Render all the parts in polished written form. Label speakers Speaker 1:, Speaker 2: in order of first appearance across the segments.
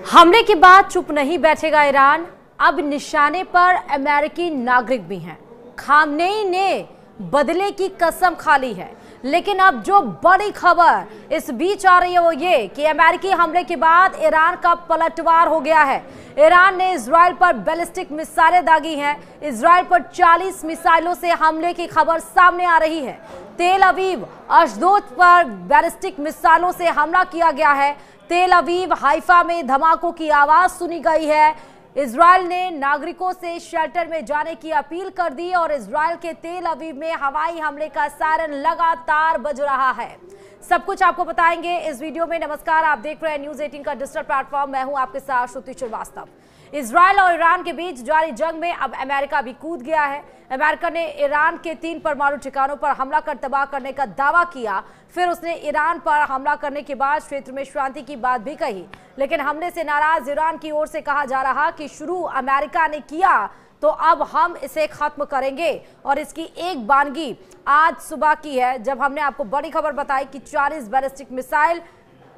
Speaker 1: हमले के बाद चुप नहीं बैठेगा ईरान। अब निशाने पर अमेरिकी नागरिक भी हैं। खामनेई ने बदले की कसम खा ली है, लेकिन अब जो बड़ी खबर इस बीच आ रही है वो ये कि अमेरिकी हमले के बाद ईरान का पलटवार हो गया है। ईरान ने इजराइल पर बैलिस्टिक मिसाइलें दागी हैं। इजराइल पर 40 मिसाइलों से हमले की खबर सामने आ रही है। तेल अवीव, अशदोद पर बैलिस्टिक मिसाइलों से हमला किया गया है। तेल अवीव, हाइफा में धमाकों की आवाज सुनी गई है। इजराइल ने नागरिकों से शेल्टर में जाने की अपील कर दी और इजराइल के तेल अवीव में हवाई हमले का सायरन लगातार बज रहा है। सब कुछ आपको बताएंगे इस वीडियो में। नमस्कार, आप देख रहे हैं न्यूज़ 18 का डिजिटल प्लेटफॉर्म। मैं हूं आपके साथ श्रुति श्रीवास्तव। इजराइल और ईरान के बीच जारी जंग में अब अमेरिका भी कूद गया है। अमेरिका ने ईरान के 3 परमाणु ठिकानों पर हमला कर तबाह करने का दावा किया। फिर उसने ईरान पर हमला करने के बाद क्षेत्र में शांति की बात भी कही, लेकिन हमले से नाराज ईरान की ओर से कहा जा रहा कि शुरू अमेरिका ने किया तो अब हम इसे खत्म करेंगे। और इसकी एक बानगी आज सुबह की है, जब हमने आपको बड़ी खबर बताई कि 40 बैलिस्टिक मिसाइल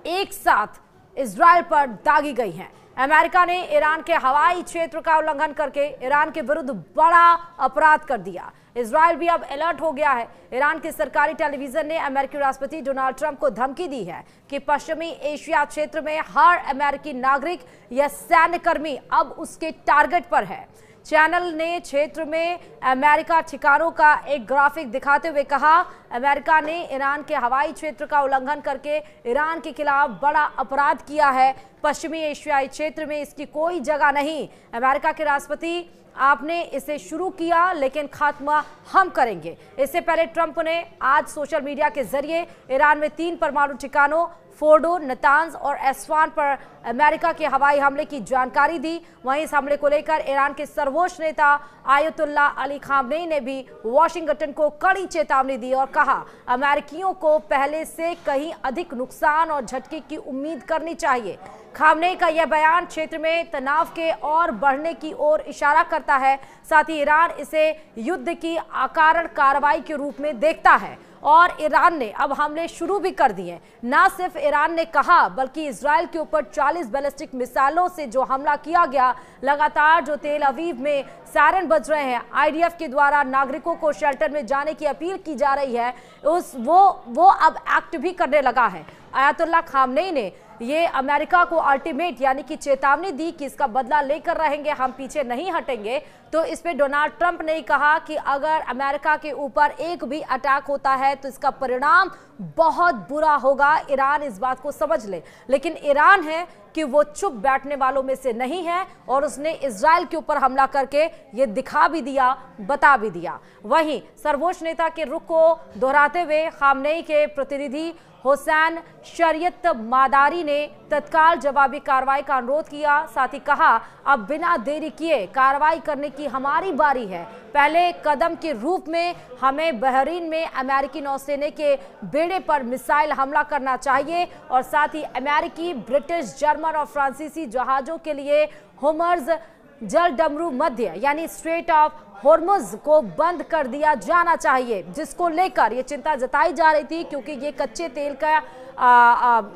Speaker 1: एक साथ इजराइल पर दागी गई हैं। अमेरिका ने ईरान के हवाई क्षेत्र का उल्लंघन करके ईरान के विरुद्ध बड़ा अपराध कर दिया। इजराइल भी अब अलर्ट हो गया है। ईरान की सरकारी टेलीविजन ने अमेरिकी राष्ट्रपति डोनाल्ड ट्रंप को धमकी दी है कि पश्चिमी एशिया क्षेत्र में हर अमेरिकी नागरिक या सैन्यकर्मी अब उसके टारगेट पर है। चैनल ने क्षेत्र में अमेरिका ठिकानों का एक ग्राफिक दिखाते हुए कहा, अमेरिका ने ईरान के हवाई क्षेत्र का उल्लंघन करके ईरान के खिलाफ बड़ा अपराध किया है। पश्चिमी एशियाई क्षेत्र में इसकी कोई जगह नहीं। अमेरिका के राष्ट्रपति, आपने इसे शुरू किया लेकिन खात्मा हम करेंगे। इससे पहले ट्रंप ने आज सोशल मीडिया के जरिए ईरान में 3 परमाणु ठिकानों फोर्डो, नतांज और एस्वान पर अमेरिका के हवाई हमले की जानकारी दी। वहीं इस हमले को लेकर ईरान के सर्वोच्च नेता आयतुल्ला अली खामनेई ने भी वाशिंगटन को कड़ी चेतावनी दी और कहा, अमेरिकियों को पहले से कहीं अधिक नुकसान और झटके की उम्मीद करनी चाहिए। खामनेई का यह बयान क्षेत्र में तनाव के और बढ़ने की ओर इशारा करता है। साथ ही ईरान इसे युद्ध की अकारण कार्रवाई के रूप में देखता है और ईरान ने अब हमले शुरू भी कर दिए। न सिर्फ ईरान ने कहा, बल्कि इजराइल के ऊपर 40 बैलिस्टिक मिसाइलों से जो हमला किया गया, लगातार जो तेल अवीव में सायरन बज रहे हैं, आईडीएफ के द्वारा नागरिकों को शेल्टर में जाने की अपील की जा रही है, वो अब एक्ट भी करने लगा है। आयतुल्ला खामनेई ने ये अमेरिका को अल्टीमेट यानी कि चेतावनी दी कि इसका बदला लेकर रहेंगे, हम पीछे नहीं हटेंगे। तो इस पे डोनाल्ड ट्रंप ने कहा कि अगर अमेरिका के ऊपर एक भी अटैक होता है तो इसका परिणाम बहुत बुरा होगा। ईरान इस बात को समझ ले, लेकिन ईरान है कि वो चुप बैठने वालों में से नहीं है और उसने इजराइल के ऊपर हमला करके ये दिखा भी दिया, बता भी दिया। वहीं सर्वोच्च नेता के रुख को दोहराते हुए खामनेई के प्रतिनिधि हुसैन शरीयत मादारी ने तत्काल जवाबी कार्रवाई का अनुरोध किया। साथ ही कहा, अब बिना देरी किए कार्रवाई करने की हमारी बारी है। पहले कदम के रूप में हमें बहरीन में अमेरिकी नौसेना के बेड़े पर मिसाइल हमला करना चाहिए और साथ ही अमेरिकी, ब्रिटिश, जर्मन और फ्रांसीसी जहाजों के लिए होमर्ज जल डमरू मध्य यानी स्ट्रेट ऑफ हॉर्मुज को बंद कर दिया जाना चाहिए, जिसको लेकर ये चिंता जताई जा रही थी, क्योंकि ये कच्चे तेल का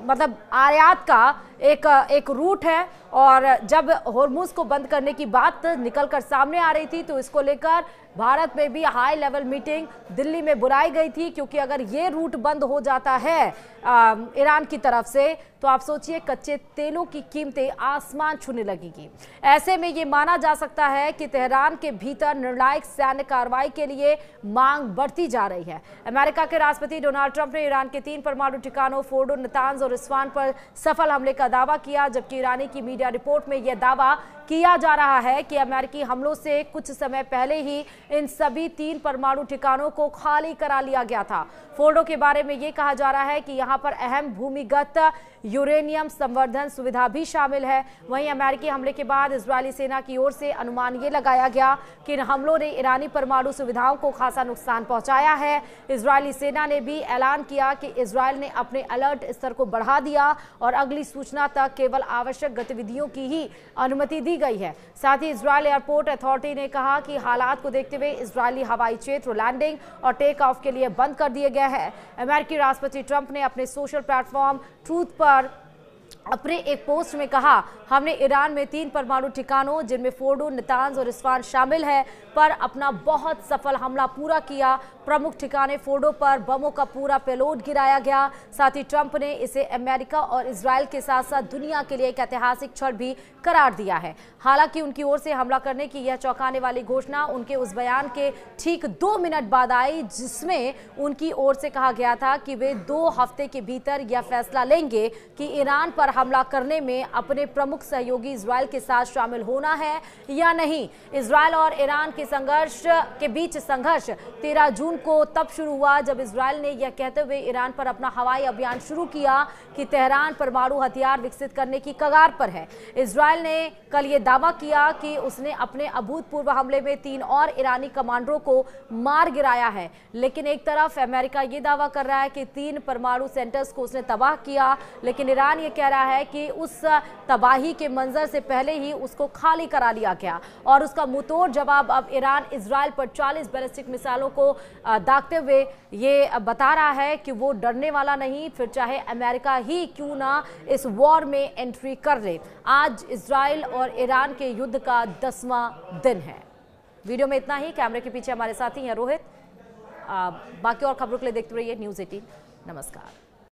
Speaker 1: मतलब आयात का एक रूट है और जब हॉर्मुज को बंद करने की बात निकलकर सामने आ रही थी तो इसको लेकर भारत में भी हाई लेवल मीटिंग दिल्ली में बुलाई गई थी, क्योंकि अगर ये रूट बंद हो जाता है ईरान की तरफ से तो आप सोचिए कच्चे तेलों की कीमतें आसमान छूने लगेगी। ऐसे में ये माना जा सकता है कि तेहरान के भीतर निर्णायक सैन्य कार्रवाई के लिए मांग बढ़ती जा रही है। अमेरिका के राष्ट्रपति डोनाल्ड ट्रंप ने ईरान के 3 परमाणु ठिकानों फोर्डो, नतांज और इस्वान पर सफल हमले का दावा किया, जबकि ईरानी की मीडिया रिपोर्ट में यह दावा किया जा रहा है कि अमेरिकी हमलों से कुछ समय पहले ही इन सभी 3 परमाणु ठिकानों को खाली करा लिया गया था। फोर्डो के बारे में यह कहा जा रहा है कि यहां पर अहम भूमिगत यूरेनियम संवर्धन सुविधा भी शामिल है। वहीं अमेरिकी हमले के बाद इजरायली सेना की ओर से अनुमान ये लगाया गया कि इन हमलों ने ईरानी परमाणु सुविधाओं को खासा नुकसान पहुंचाया है। इजरायली सेना ने भी ऐलान किया कि इजरायल ने अपने अलर्ट स्तर को बढ़ा दिया और अगली सूचना तक केवल आवश्यक गतिविधियों की ही अनुमति दी गई है। साथ ही इजरायल एयरपोर्ट अथॉरिटी ने कहा कि हालात को देखते हुए इजरायली हवाई क्षेत्र लैंडिंग और टेक ऑफ के लिए बंद कर दिया गया है। अमेरिकी राष्ट्रपति ट्रंप ने अपने सोशल प्लेटफॉर्म ट्रूथ पर अपने एक पोस्ट में कहा, हमने ईरान में 3 परमाणु ठिकानों जिनमें फोर्डो, नातांज और इस्फहान शामिल है पर अपना बहुत सफल हमला पूरा किया। प्रमुख ठिकाने फोर्डो पर बमों का पूरा पेलोड गिराया गया। साथ ही ट्रंप ने इसे अमेरिका और इजराइल के साथ साथ दुनिया के लिए एक ऐतिहासिक क्षण भी करार दिया है। हालांकि उनकी ओर से हमला करने की यह चौंकाने वाली घोषणा उनके उस बयान के ठीक 2 मिनट बाद आई जिसमें उनकी ओर से कहा गया था कि वे 2 हफ्ते के भीतर यह फैसला लेंगे कि ईरान पर हमला करने में अपने प्रमुख सहयोगी इजराइल के साथ शामिल होना है या नहीं। इजराइल और ईरान के बीच संघर्ष 13 जून को तब शुरू हुआ जब इजराइल ने यह कहते हुए ईरान पर अपना हवाई अभियान शुरू किया कि तेहरान परमाणु हथियार विकसित करने की कगार पर है। इजराइल ने कल यह दावा किया कि उसने अपने अभूतपूर्व हमले में 3 और ईरानी कमांडरों को मार गिराया है, लेकिन एक तरफ अमेरिका यह दावा कर रहा है कि 3 परमाणु सेंटर्स को उसने तबाह किया, लेकिन ईरान ये कह रहा है कि उस तबाही के मंजर से पहले ही उसको खाली करा लिया गया और उसका मुंहतोड़ जवाब अब ईरान इजराइल पर 40 बैलिस्टिक मिसाइलों को दागते हुए ये बता रहा है कि वो डरने वाला नहीं, फिर चाहे अमेरिका ही क्यों ना इस वॉर में एंट्री कर ले। आज इजराइल और ईरान के युद्ध का 10वां दिन है। वीडियो में इतना ही। कैमरे के पीछे हमारे साथी हैं रोहित। बाकी और खबरों के लिए देखते रहिए न्यूज़ 18। नमस्कार।